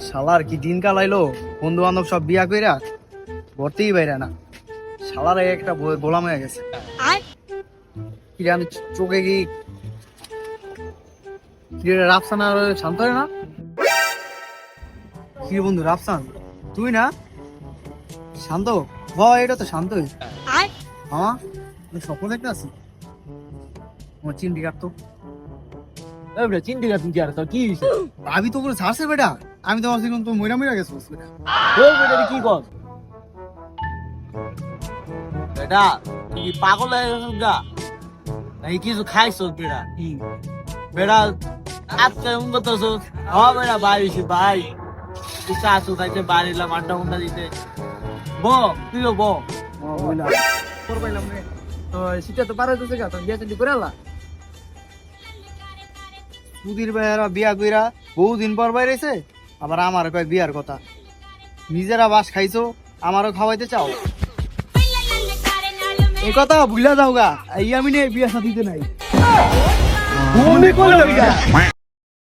শালার কি দিন কালাইলো, বন্ধু বান্ধব সব বিয়া কইরা ভর্তিই বাইরে না। শালার একটা গোলাম হয়ে গেছে। কি রে, আমি চোখে কি রে, রাফসান আর শান্ত হয় না? কি রে বন্ধু, রাফসান তুই না? শান্ত এটা তো শান্ত মামা, আমি স্বপ্ন দেখতে আছি। আমার চিমটি কাটতো। চিন্তা করছেন কি আর তোর কি হয়েছে? আমি তো করে ছাড়ছে বেটা, আমি তো ভাবছিলাম তো মইরা মইরা গেছো বেটা। ওই বেটা কি কর বেটা, তুই কি পাগল হয়ে গেছিস গা নাকি কিছু খাইছ বেটা? বেটা আজকে এমন করতেছ? হ্যাঁ বেটা ভাই হয়েছি ভাই, তুই চাষু খাইতে বাড়িলাম আড্ডা উন্ডা দিতে। তুইও করবাইলাম রে, তো সেটা তো পারে দিতে গা, তো বিয়া চিন্তি করে আলা। সুধীর ভাইয়েরা বিয়া কইরা বহুদিন পর বাইরেছে, আবার আমার কয় বিয়ার কথা। নিজেরা বাস খাইছো, আমারও খাওয়াইতে চাও? এই কথা ভুলা যাও গা, এই আমি বিয়া সাথে নাই।